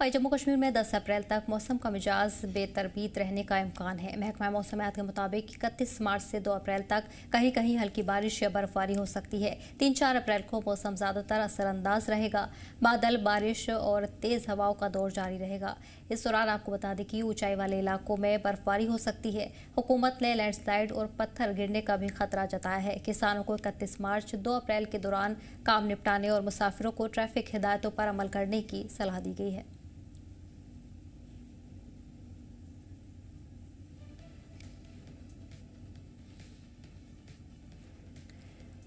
वहीं जम्मू कश्मीर में 10 अप्रैल तक मौसम का मिजाज बेतरतीब रहने का इम्कान है। महकमा मौसमियात के मुताबिक 31 मार्च से 2 अप्रैल तक कहीं कहीं हल्की बारिश या बर्फबारी हो सकती है। 3-4 अप्रैल को मौसम ज़्यादातर असरअंदाज रहेगा। बादल, बारिश और तेज़ हवाओं का दौर जारी रहेगा। इस दौरान आपको बता दें कि ऊंचाई वाले इलाकों में बर्फबारी हो सकती है। हुकूमत ने लैंडस्लाइड और पत्थर गिरने का भी खतरा जताया है। किसानों को 31 मार्च 2 अप्रैल के दौरान काम निपटाने और मुसाफिरों को ट्रैफिक हिदायतों पर अमल करने की सलाह दी गई है।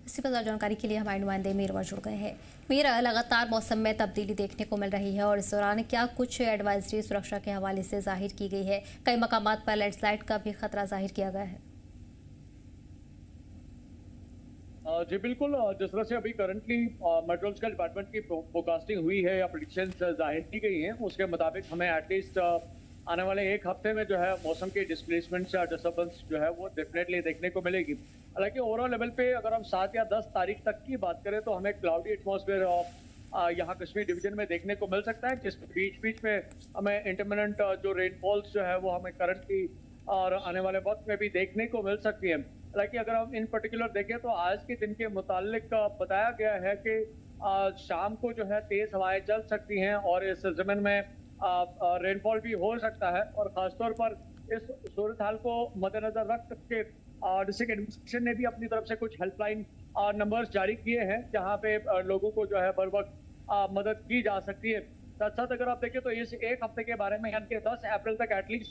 इसी पर जानकारी के लिए हमारे नुमाइंदे मीरवा जुड़ गए हैं। मीरा, लगातार मौसम में तब्दीली देखने को मिल रही है और इस दौरान क्या कुछ एडवाइजरी सुरक्षा के हवाले से जाहिर की गई है? कई मकामात पर लैंडस्लाइड का भी खतरा जाहिर किया गया है। जी बिल्कुल, जिस तरह से अभी करंटली मेट्रोलॉजिकल डिपार्टमेंट की फोरकास्टिंग हुई है या प्रेडिक्शंस जाहिर की गई हैं, उसके मुताबिक हमें एटलीस्ट आने वाले एक हफ्ते में जो है मौसम की डिस्प्लेसमेंट या डिस्टर्बेंस जो है वो डेफिनेटली देखने को मिलेगी। हालांकि ओवरऑल लेवल पे अगर हम 7 या 10 तारीख तक की बात करें तो हमें क्लाउडी एटमॉस्फेयर यहाँ कश्मीर डिवीजन में देखने को मिल सकता है, जिसमें बीच बीच में हमें इंटरमिनेंट जो रेनफॉल्स जो है वो हमें करंटली और आने वाले वक्त में भी देखने को मिल सकती है। हालांकि अगर हम इन पर्टिकुलर देखें तो आज के दिन के मुतालिक बताया गया है कि शाम को जो है तेज हवाएं चल सकती हैं और इस जमीन में रेनफॉल भी हो सकता है। और खासतौर पर इस सूरत हाल को मद्देनजर रख के डिस्ट्रिक्ट एडमिनिस्ट्रेशन ने भी अपनी तरफ से कुछ हेल्पलाइन नंबर्स जारी किए हैं, जहां पे लोगों को जो है बर वक्त मदद की जा सकती है। साथ साथ अगर आप देखें तो इस एक हफ्ते के बारे में यानी कि 10 अप्रैल तक एटलीस्ट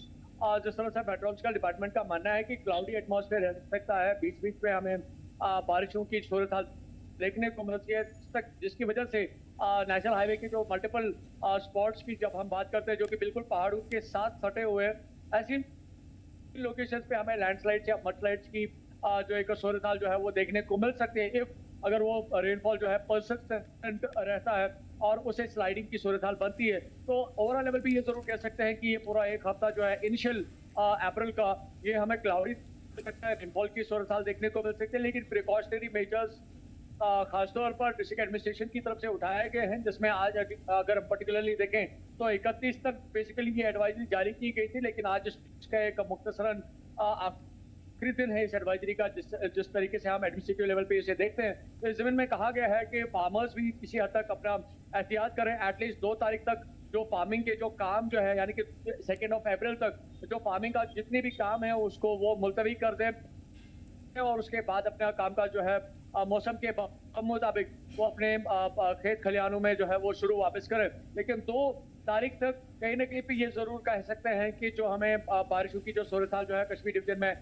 जिस तरह से मेट्रोलॉजिकल डिपार्टमेंट का मानना है कि क्लाउडी एटमॉस्फेयर रह सकता है, बीच बीच में हमें बारिशों की सूरत हाल देखने को मिलती है, जिसकी वजह से नेशनल हाईवे के जो मल्टीपल स्पॉट्स की जब हम बात करते हैं जो कि बिल्कुल पहाड़ों के साथ सटे हुए हैं, ऐसी लोकेशंस पे हमें लैंडस्लाइड्स या मडस्लाइड्स की जो एक सूरत हाल जो है वो देखने को मिल सकती है, इफ अगर वो रेनफॉल जो है परसिस्टेंट रहता है और उसे स्लाइडिंग की सूरत हाल बनती है। तो ओवरऑल लेवल पे ये जरूर कह सकते हैं कि ये पूरा एक हफ्ता जो है इनिशियल अप्रैल का ये हमें क्लाउडी सकता है, रेनफॉल की सूरत हाल देखने को मिल सकती है, लेकिन प्रिकॉशनरी मेजर्स खासतौर पर डिस्ट्रिक्ट एडमिनिस्ट्रेशन की तरफ से उठाए गए हैं, जिसमें आज अगर हम पर्टिकुलरली देखें तो 31 तक बेसिकली ये एडवाइजरी जारी की गई थी, लेकिन आज इसका एक मुख्तसरन आखिरी दिन है इस एडवाइजरी का, जिस तरीके से हम एडमिनिस्ट्रेटिव लेवल पे इसे देखते हैं। तो इस जमीन में कहा गया है कि फार्मर्स भी किसी हद तक अपना एहतियात करें, एटलीस्ट 2 तारीख तक जो फार्मिंग के जो काम जो है यानी कि 2 अप्रैल तक जो फार्मिंग का जितने भी काम है उसको वो मुलतवी कर दें और उसके बाद अपना काम का जो है मौसम के मुताबिक वो अपने खेत खलिहानों में जो है वो शुरू वापस करें। लेकिन 2 तारीख तक कहीं ना कहीं पे ये जरूर कह सकते हैं कि जो हमें बारिशों की जो सूरत हाल जो है कश्मीर डिवीजन में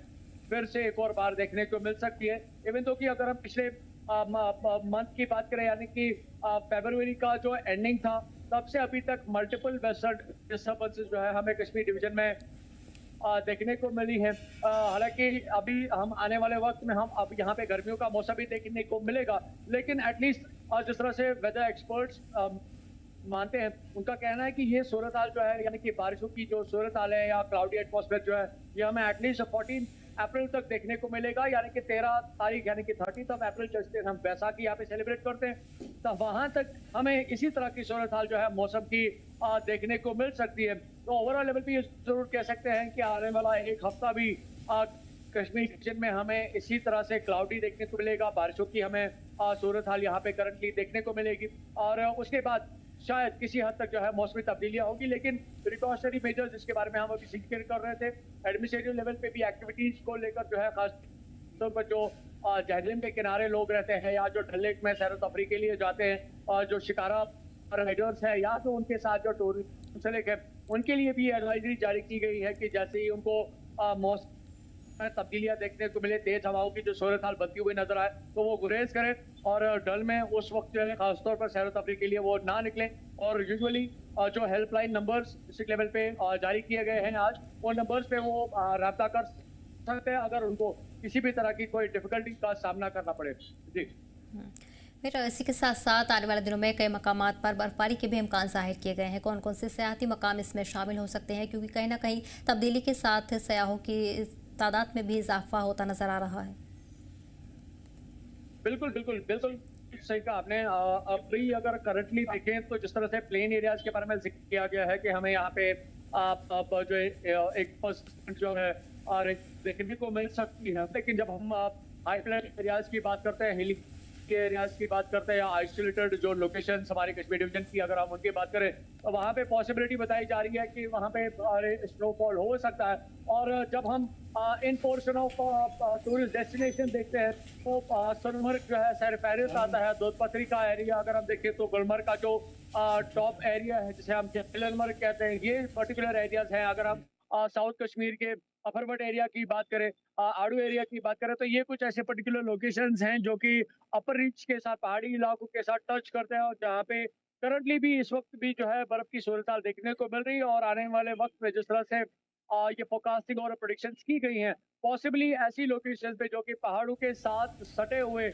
फिर से एक और बार देखने को मिल सकती है। इवन तो कि अगर हम पिछले मंथ की बात करें यानी कि फरवरी का जो एंडिंग था तब से अभी तक मल्टीपल वेस्टर्न डिस्टर्बेंसेस जो है हमें कश्मीर डिवीजन में देखने को मिली है। हालांकि अभी हम आने वाले वक्त में हम अब यहाँ पे गर्मियों का मौसम भी देखने को मिलेगा, लेकिन एटलीस्ट जिस तरह से वेदर एक्सपर्ट्स मानते हैं उनका कहना है कि ये सूरत हाल जो है यानी कि बारिशों की जो सूरत हाल है या क्लाउडी एटमॉस्फेयर जो है ये हमें एटलीस्ट 14 अप्रैल तक देखने को मिलेगा, यानी कि 13 तारीख यानी कि 30 अप्रैल जैसे हम बैसाखी यहाँ पे सेलिब्रेट करते हैं तो वहां तक हमें इसी तरह की सूरत हाल जो है मौसम की देखने को मिल सकती है। तो ओवरऑल लेवल पे ये जरूर कह सकते हैं कि आने वाला एक हफ्ता भी कश्मीर रीजन में हमें इसी तरह से क्लाउडी देखने को मिलेगा, बारिशों की हमें सूरत हाल यहाँ पे करंटली देखने को मिलेगी और उसके बाद शायद किसी हद तक जो है मौसमी तब्दीलियां होगी। लेकिन प्रिकॉशनरी मेजर्स जिसके बारे में हम अभी जिक्र कर रहे थे, एडमिनिस्ट्रेटिव लेवल पे भी एक्टिविटीज को लेकर जो है खास तौर पर जो जहलम के किनारे लोग रहते हैं या जो डल लेक में सैर तफरी के लिए जाते हैं और जो शिकारा राइडर्स है या तो उनके साथ जो टूरिस्ट है उनके लिए भी एडवाइजरी जारी की गई है कि जैसे ही उनको मौसम तब्दीलियां देखने को मिले, तेज हवाओं की जो सूरत हाल बनती हुई नजर आए तो वो गुरेज करें और डल में उस वक्त जो है खासतौर पर सैर तफरी के लिए वो ना निकलें। और यूजुअली जो हेल्पलाइन नंबर्स डिस्ट्रिक्ट लेवल पे जारी किए गए हैं आज, उन नंबर्स पे वो रब्ता कर सकते हैं अगर उनको किसी भी तरह की कोई डिफिकल्टी का सामना करना पड़े। जी फिर इसी के साथ साथ आने वाले दिनों में कई मकामात पर बर्फबारी के भी इम्कान जाहिर किए गए हैं। कौन कौन से सियाहती मकाम इसमें शामिल हो सकते हैं, क्योंकि कहीं ना कहीं तब्दीली के साथ सयाहों की तादाद में भी इजाफा होता नजर आ रहा है। बिल्कुल बिल्कुल बिल्कुल सही कहा आपने। अभी अगर करंटली देखें तो जिस तरह से प्लेन एरियाज के बारे में जिक्र किया गया है कि हमें यहाँ पे जो है 1% जो है देखने को मिल सकती है, लेकिन जब हम हाई फ्लड एरियाज की बात करते हैं, हिली के एरियाज की बात करते हैं या आइसोलेटेड जो लोकेशन हमारे कश्मीर डिवीजन की अगर हम उनकी बात करें तो वहाँ पे पॉसिबिलिटी बताई जा रही है कि वहाँ पे स्नोफॉल हो सकता है। और जब हम इन पोर्शन ऑफ टूरिस्ट डेस्टिनेशन देखते हैं तो सोनमर्ग जो है सर फहरिस्त आता है। दूध पथरी का एरिया अगर हम देखें तो गुलमर्ग का जो टॉप एरिया है जिसे हम जैसलमेर कहते हैं, ये पर्टिकुलर एरियाज हैं। अगर हम साउथ कश्मीर के अफरवट एरिया की बात करें, आड़ू एरिया की बात करें, तो ये कुछ ऐसे पर्टिकुलर लोकेशंस हैं जो कि अपर रीच के साथ पहाड़ी इलाकों के साथ टच करते हैं और जहाँ पे करंटली भी इस वक्त भी जो है बर्फ की सूरत देखने को मिल रही है। और आने वाले वक्त में जिस तरह से ये फोरकास्टिंग और प्रेडिक्शंस की गई हैं, पॉसिबली ऐसी लोकेशंस पे जो कि पहाड़ों के साथ सटे हुए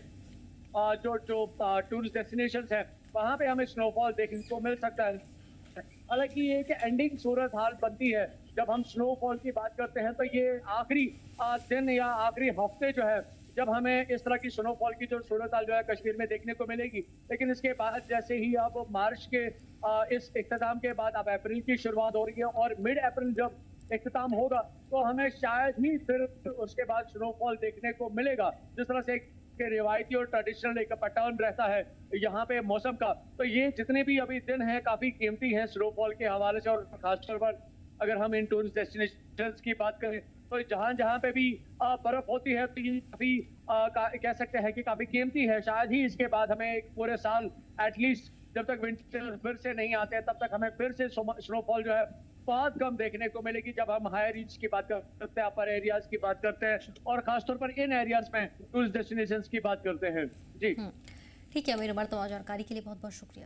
जो जो टूरिस्ट डेस्टिनेशंस हैं, वहाँ पे हमें स्नोफॉल देखने को मिल सकता है। हालांकि ये एक एंडिंग सूरत हाल बनती है जब हम स्नोफॉल की बात करते हैं, तो ये आखिरी दिन या आखिरी हफ्ते जो है जब हमें इस तरह की स्नोफॉल की जो सूरत हाल जो है कश्मीर में देखने को मिलेगी। लेकिन इसके बाद जैसे ही अब मार्च के इस इख्तिताम के बाद अब अप्रैल की शुरुआत हो रही है और मिड अप्रैल जब इख्तिताम होगा तो हमें शायद ही फिर उसके बाद स्नोफॉल देखने को मिलेगा। जिस तरह से एक रिवायती और ट्रेडिशनल एक पैटर्न रहता है यहाँ पे मौसम का, तो ये जितने भी अभी दिन हैं काफी कीमती हैं स्नोफॉल के हवाले से। और खासतौर पर अगर हम इन टूरिस्ट डेस्टिनेशंस की बात करें तो जहाँ जहाँ पे भी बर्फ होती है तो ये काफी कह सकते हैं कि काफी कीमती है। शायद ही इसके बाद हमें एक पूरे साल एटलीस्ट जब तक विंटर फिर से नहीं आते हैं तब तक हमें फिर से स्नोफॉल जो है बहुत कम देखने को मिलेगी जब हम हाई रीच की बात करते हैं, अपर एरियाज की बात करते हैं और खासतौर पर इन एरियाज में टूरिस्ट डेस्टिनेशंस की बात करते हैं। जी ठीक है अमीर उमर, तमाम जानकारी के लिए बहुत बहुत शुक्रिया।